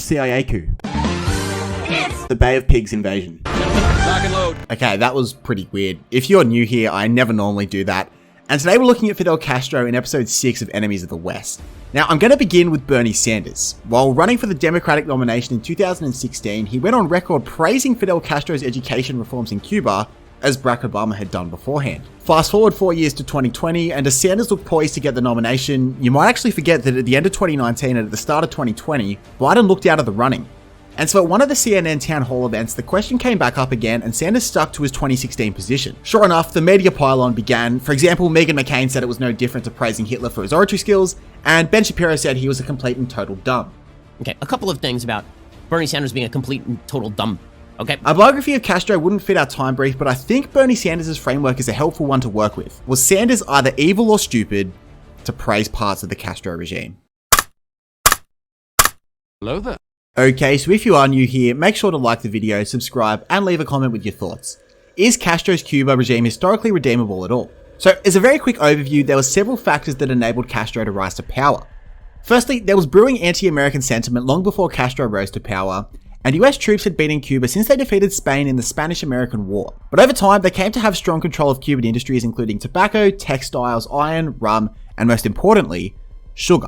CIA coup? The Bay of Pigs invasion. Lock and load. Okay, that was pretty weird. If you're new here, I never normally do that. And today we're looking at Fidel Castro in episode 6 of Enemies of the West. Now, I'm going to begin with Bernie Sanders. While running for the Democratic nomination in 2016, he went on record praising Fidel Castro's education reforms in Cuba, as Barack Obama had done beforehand. Fast forward 4 years to 2020, and as Sanders looked poised to get the nomination, you might actually forget that at the end of 2019 and at the start of 2020, Biden looked out of the running. And so at one of the CNN town hall events, the question came back up again and Sanders stuck to his 2016 position. Sure enough, the media pylon began. For example, Meghan McCain said it was no different to praising Hitler for his oratory skills, and Ben Shapiro said he was a complete and total dumb. Okay, a couple of things about Bernie Sanders being a complete and total dumb. Okay. A biography of Castro wouldn't fit our time brief, but I think Bernie Sanders' framework is a helpful one to work with. Was Sanders either evil or stupid to praise parts of the Castro regime? Hello there. Okay, so if you are new here, make sure to like the video, subscribe, and leave a comment with your thoughts. Is Castro's Cuba regime historically redeemable at all? So, as a very quick overview, there were several factors that enabled Castro to rise to power. Firstly, there was brewing anti-American sentiment long before Castro rose to power, and US troops had been in Cuba since they defeated Spain in the Spanish-American War. But over time, they came to have strong control of Cuban industries including tobacco, textiles, iron, rum, and most importantly, sugar.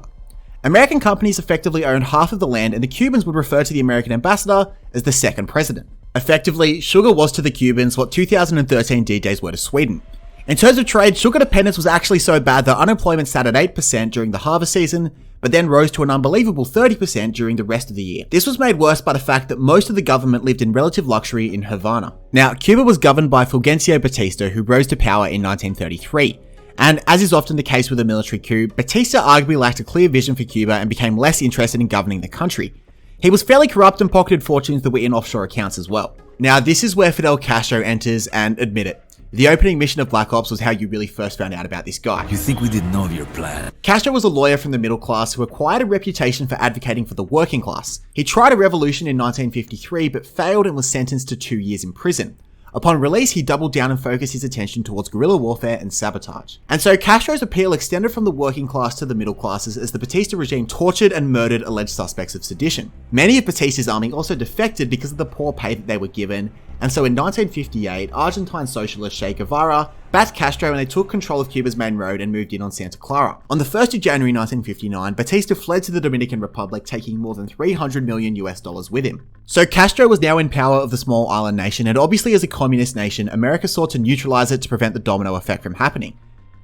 American companies effectively owned half of the land, and the Cubans would refer to the American ambassador as the second president. Effectively, sugar was to the Cubans what 2013 DJs were to Sweden. In terms of trade, sugar dependence was actually so bad that unemployment sat at 8% during the harvest season, but then rose to an unbelievable 30% during the rest of the year. This was made worse by the fact that most of the government lived in relative luxury in Havana. Now, Cuba was governed by Fulgencio Batista, who rose to power in 1933. And as is often the case with a military coup, Batista arguably lacked a clear vision for Cuba and became less interested in governing the country. He was fairly corrupt and pocketed fortunes that were in offshore accounts as well. Now, this is where Fidel Castro enters, and admit it, the opening mission of Black Ops was how you really first found out about this guy. You think we didn't know of your plan? Castro was a lawyer from the middle class who acquired a reputation for advocating for the working class. He tried a revolution in 1953 but failed and was sentenced to 2 years in prison. Upon release, he doubled down and focused his attention towards guerrilla warfare and sabotage. And so Castro's appeal extended from the working class to the middle classes as the Batista regime tortured and murdered alleged suspects of sedition. Many of Batista's army also defected because of the poor pay that they were given, and so in 1958, Argentine socialist Che Guevara backed Castro and they took control of Cuba's main road and moved in on Santa Clara. On the 1st of January 1959, Batista fled to the Dominican Republic, taking more than $300 million with him. So Castro was now in power of the small island nation, and obviously as a communist nation, America sought to neutralize it to prevent the domino effect from happening.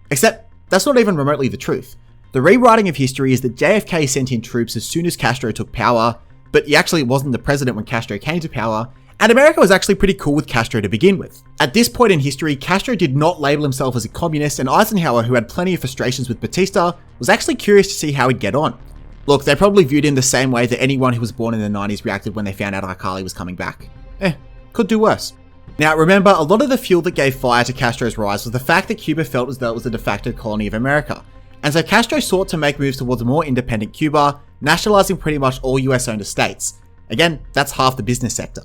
Except, that's not even remotely the truth. The rewriting of history is that JFK sent in troops as soon as Castro took power, but he actually wasn't the president when Castro came to power, and America was actually pretty cool with Castro to begin with. At this point in history, Castro did not label himself as a communist, and Eisenhower, who had plenty of frustrations with Batista, was actually curious to see how he'd get on. Look, they probably viewed him the same way that anyone who was born in the 90s reacted when they found out Alcali was coming back. Could do worse. Now remember, a lot of the fuel that gave fire to Castro's rise was the fact that Cuba felt as though it was a de facto colony of America. And so Castro sought to make moves towards a more independent Cuba, nationalizing pretty much all US-owned estates. Again, that's half the business sector.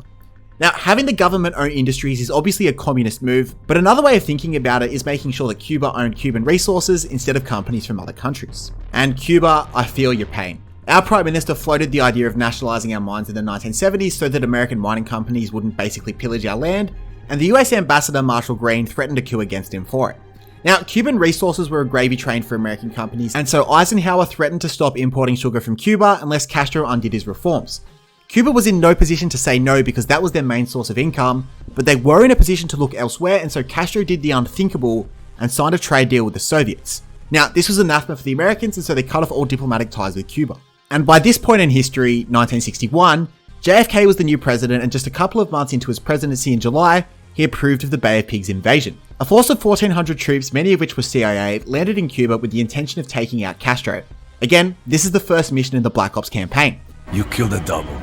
Now, having the government own industries is obviously a communist move, but another way of thinking about it is making sure that Cuba owned Cuban resources instead of companies from other countries. And Cuba, I feel your pain. Our Prime Minister floated the idea of nationalizing our mines in the 1970s so that American mining companies wouldn't basically pillage our land, and the US Ambassador Marshall Green threatened a coup against him for it. Now, Cuban resources were a gravy train for American companies, and so Eisenhower threatened to stop importing sugar from Cuba unless Castro undid his reforms. Cuba was in no position to say no because that was their main source of income, but they were in a position to look elsewhere, and so Castro did the unthinkable and signed a trade deal with the Soviets. Now, this was anathema for the Americans, and so they cut off all diplomatic ties with Cuba. And by this point in history, 1961, JFK was the new president, and just a couple of months into his presidency in July, he approved of the Bay of Pigs invasion. A force of 1,400 troops, many of which were CIA, landed in Cuba with the intention of taking out Castro. Again, this is the first mission in the Black Ops campaign. You killed a double.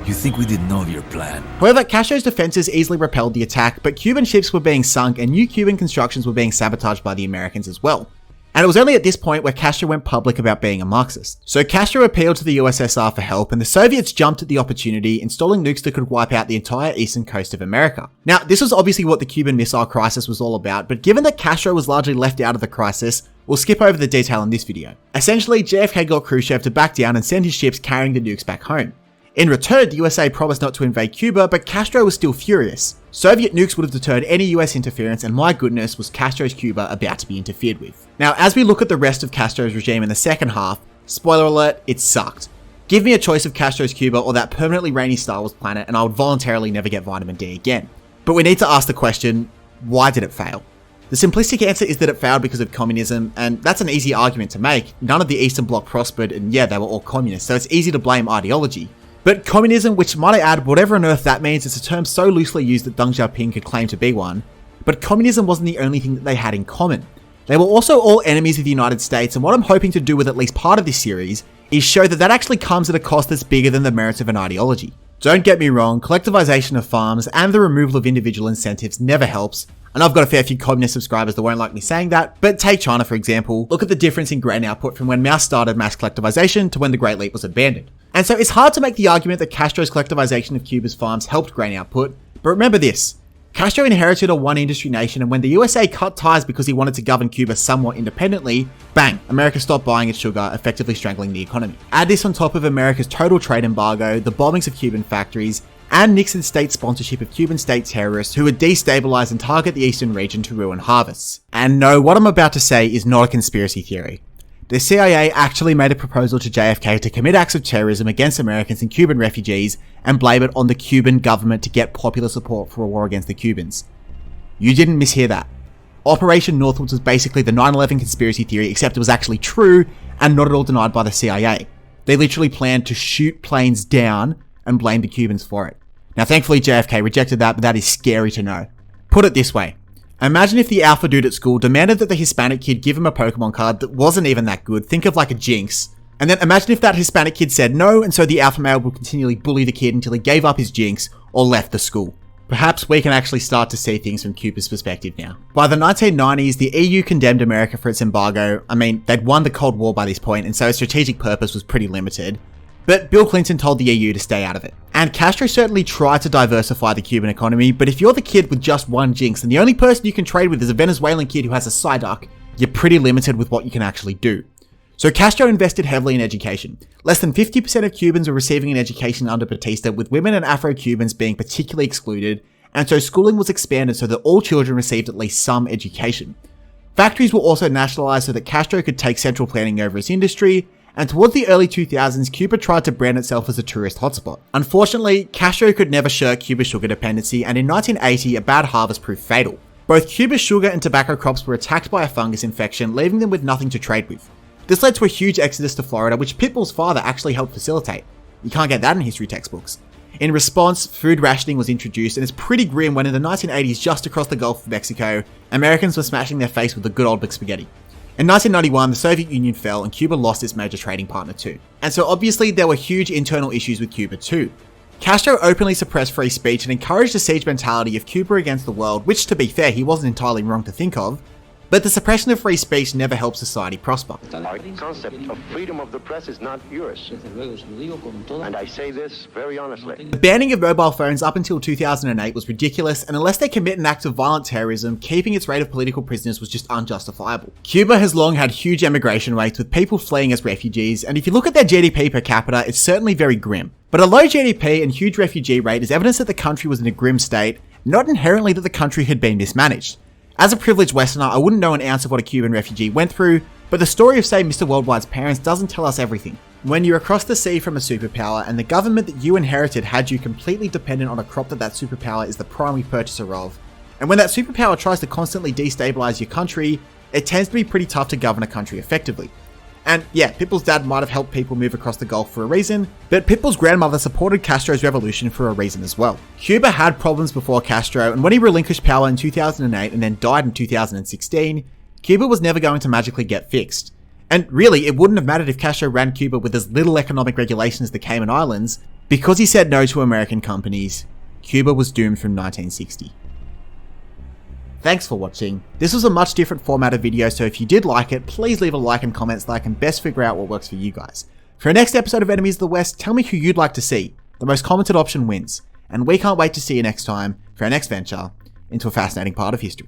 You think we didn't know of your plan? However, Castro's defenses easily repelled the attack, but Cuban ships were being sunk and new Cuban constructions were being sabotaged by the Americans as well. And it was only at this point where Castro went public about being a Marxist. So Castro appealed to the USSR for help, and the Soviets jumped at the opportunity, installing nukes that could wipe out the entire eastern coast of America. Now, this was obviously what the Cuban Missile Crisis was all about, but given that Castro was largely left out of the crisis, we'll skip over the detail in this video. Essentially, JFK got Khrushchev to back down and send his ships carrying the nukes back home. In return, the USA promised not to invade Cuba, but Castro was still furious. Soviet nukes would have deterred any US interference, and my goodness, was Castro's Cuba about to be interfered with. Now, as we look at the rest of Castro's regime in the second half, spoiler alert, it sucked. Give me a choice of Castro's Cuba or that permanently rainy Star Wars planet, and I would voluntarily never get vitamin D again. But we need to ask the question, why did it fail? The simplistic answer is that it failed because of communism, and that's an easy argument to make. None of the Eastern Bloc prospered, and yeah, they were all communists, so it's easy to blame ideology. But communism, which might I add, whatever on earth that means, it's a term so loosely used that Deng Xiaoping could claim to be one. But communism wasn't the only thing that they had in common. They were also all enemies of the United States, and what I'm hoping to do with at least part of this series is show that that actually comes at a cost that's bigger than the merits of an ideology. Don't get me wrong, collectivization of farms and the removal of individual incentives never helps, and I've got a fair few communist subscribers that won't like me saying that, but take China for example, look at the difference in grain output from when Mao started mass collectivization to when the Great Leap was abandoned. And so it's hard to make the argument that Castro's collectivization of Cuba's farms helped grain output, but remember this, Castro inherited a one-industry nation, and when the USA cut ties because he wanted to govern Cuba somewhat independently, bang, America stopped buying its sugar, effectively strangling the economy. Add this on top of America's total trade embargo, the bombings of Cuban factories, and Nixon's state sponsorship of Cuban state terrorists who would destabilize and target the eastern region to ruin harvests. And no, what I'm about to say is not a conspiracy theory. The CIA actually made a proposal to JFK to commit acts of terrorism against Americans and Cuban refugees and blame it on the Cuban government to get popular support for a war against the Cubans. You didn't mishear that. Operation Northwoods was basically the 9/11 conspiracy theory, except it was actually true and not at all denied by the CIA. They literally planned to shoot planes down and blame the Cubans for it. Now thankfully JFK rejected that, but that is scary to know. Put it this way. Imagine if the alpha dude at school demanded that the Hispanic kid give him a Pokemon card that wasn't even that good, think of like a Jinx, and then imagine if that Hispanic kid said no, and so the alpha male would continually bully the kid until he gave up his Jinx or left the school. Perhaps we can actually start to see things from Cuba's perspective now. By the 1990s, the EU condemned America for its embargo. I mean, they'd won the Cold War by this point, and so its strategic purpose was pretty limited. But Bill Clinton told the EU to stay out of it. And Castro certainly tried to diversify the Cuban economy, but if you're the kid with just one Jinx and the only person you can trade with is a Venezuelan kid who has a Psyduck, you're pretty limited with what you can actually do. So Castro invested heavily in education. Less than 50% of Cubans were receiving an education under Batista, with women and Afro-Cubans being particularly excluded, and so schooling was expanded so that all children received at least some education. Factories were also nationalized so that Castro could take central planning over its industry, and towards the early 2000s, Cuba tried to brand itself as a tourist hotspot. Unfortunately, Castro could never shirk Cuba's sugar dependency, and in 1980, a bad harvest proved fatal. Both Cuba's sugar and tobacco crops were attacked by a fungus infection, leaving them with nothing to trade with. This led to a huge exodus to Florida, which Pitbull's father actually helped facilitate. You can't get that in history textbooks. In response, food rationing was introduced, and it's pretty grim when in the 1980s, just across the Gulf of Mexico, Americans were smashing their face with the good old McSpaghetti. In 1991, the Soviet Union fell and Cuba lost its major trading partner too. And so obviously there were huge internal issues with Cuba too. Castro openly suppressed free speech and encouraged a siege mentality of Cuba against the world, which to be fair, he wasn't entirely wrong to think of, but the suppression of free speech never helped society prosper. Our concept of freedom of the press is not yours. And I say this very honestly. The banning of mobile phones up until 2008 was ridiculous, and unless they commit an act of violent terrorism, keeping its rate of political prisoners was just unjustifiable. Cuba has long had huge emigration rates with people fleeing as refugees, and if you look at their GDP per capita, it's certainly very grim. But a low GDP and huge refugee rate is evidence that the country was in a grim state, not inherently that the country had been mismanaged. As a privileged Westerner, I wouldn't know an ounce of what a Cuban refugee went through, but the story of, say, Mr. Worldwide's parents doesn't tell us everything. When you're across the sea from a superpower and the government that you inherited had you completely dependent on a crop that superpower is the primary purchaser of, and when that superpower tries to constantly destabilize your country, it tends to be pretty tough to govern a country effectively. And yeah, Pitbull's dad might have helped people move across the Gulf for a reason, but Pitbull's grandmother supported Castro's revolution for a reason as well. Cuba had problems before Castro, and when he relinquished power in 2008 and then died in 2016, Cuba was never going to magically get fixed. And really, it wouldn't have mattered if Castro ran Cuba with as little economic regulation as the Cayman Islands. Because he said no to American companies, Cuba was doomed from 1960. Thanks for watching. This was a much different format of video, so if you did like it, please leave a like and comment so that I can best figure out what works for you guys. For our next episode of Enemies of the West, tell me who you'd like to see. The most commented option wins. And we can't wait to see you next time for our next venture into a fascinating part of history.